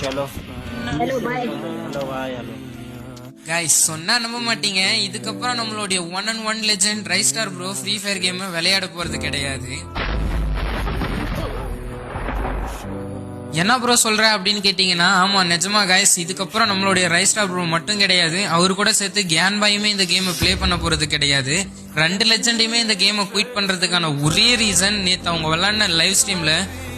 चलो hello bye hello भाई hello guys சொன்னா நம்ப மாட்டீங்க, இதுக்கப்புறம் நம்மளுடைய 1-on-1 legend Raistar bro free fire game விளையாட போறது கிடையாது. என்ன ப்ரோ சொல்ற அப்படின்னு கேட்டீங்கன்னா, ஆமா நிஜமா கைஸ், இதுக்கப்புறம் நம்மளுடைய ரைஸ்டார் ப்ரோ மட்டும் கிடையாது, அவரு கூட சேர்த்து கியான் பாயுமே இந்த கேமை பிளே பண்ண போறது கிடையாது. 2 லெஜெண்டையுமே இந்த கேமை குயிட் பண்றதுக்கான ஒரே ரீசன், நேத்து அவங்க விளையாடின லைவ் ஸ்ட்ரீம்ல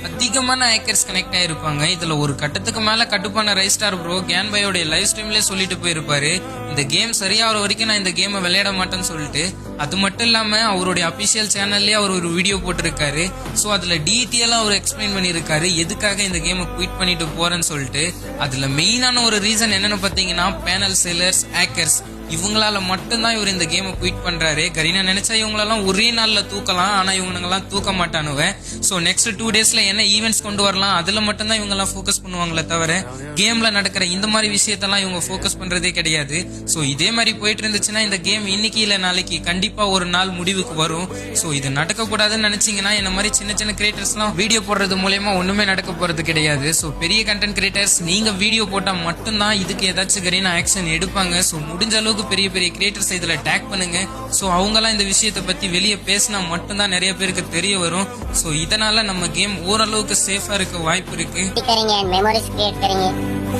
அதிகமான ஹேக்கர்ஸ் கனெக்ட் ஆயிருப்பாங்க. இதுல ஒரு கட்டத்துக்கு மேல கட்டுப்பான ரைஸ்டார் ப்ரோ கியான் பாயோடைய லைவ் ஸ்ட்ரீம்லயே சொல்லிட்டு போயிருப்பாரு, இந்த கேம் சரியாகிற வரைக்கும் நான் இந்த கேமை விளையாட மாட்டேன்னு சொல்லிட்டு. அது மட்டும் இல்லாம அவருடைய அபிஷியல் சேனல்லே அவர் ஒரு வீடியோ போட்டிருக்காரு. சோ அதுல டீட்டெயிலா அவர் எக்ஸ்பிளைன் பண்ணிருக்காரு எதுக்காக இந்த கேமை குயிட் பண்ணிட்டு போறேன்னு சொல்லிட்டு. அதுல மெயினான ஒரு ரீசன் என்னன்னு பாத்தீங்கன்னா, பேனல் செல்லர்ஸ், ஹேக்கர்ஸ், இவங்களால மட்டும்தான் இவர் இந்த கேமை குயிட் பண்றாரு. கரீனா நினைச்சா இவங்களெல்லாம் ஒரே நாள்ல தூக்கலாம், ஆனா இவங்கெல்லாம் தூக்க மாட்டானுவ. சோ நெக்ஸ்ட் 2 டேஸ்ல என்ன ஈவெண்ட்ஸ் கொண்டு வரலாம் அதுல மட்டும் தான் இவங்க எல்லாம் போக்கஸ் பண்ணுவாங்களே தவிர கேம்ல நடக்கிற இந்த மாதிரி விஷயத்தெல்லாம் இவங்க போக்கஸ் பண்றதே கிடையாது. சோ இதே மாதிரி போயிட்டு இருந்துச்சுன்னா இந்த கேம் இன்னைக்கு இல்ல நாளைக்கு கண்டிப்பா ஒரு நாள் முடிவுக்கு வரும். சோ இது நடக்க கூடாதுன்னு நினைச்சீங்கன்னா இந்த மாதிரி சின்ன சின்ன கிரியேட்டர்ஸ் எல்லாம் வீடியோ போடுறது மூலமா ஒண்ணுமே நடக்க போறது கிடையாது. சோ பெரிய கண்டென்ட் கிரியேட்டர்ஸ் நீங்க வீடியோ போட்டா மட்டும்தான் இதுக்கு ஏதாச்சும் கரீனா ஆக்ஷன் எடுப்பாங்க. சோ முடிஞ்ச அளவுக்கு பெரிய பெரிய கிரியேட்டர்ஸ் இதுல டேக் பண்ணுங்க. சோ அவங்க எல்லாம் இந்த விஷயத்தை பத்தி வெளியே பேசினா மட்டும்தான் நிறைய பேருக்கு தெரிய வரும். சோ இதனால நம்ம கேம் ஓரளவுக்கு சேஃபா இருக்க वाइप இருக்கு. करेंगे मेमोरीज क्रिएट करेंगे।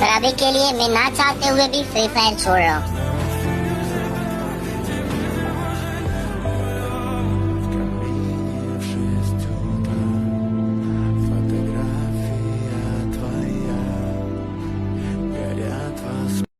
पर अभी के लिए मैं ना चाहते हुए भी फ्री फायर छोड़ रहा हूँ।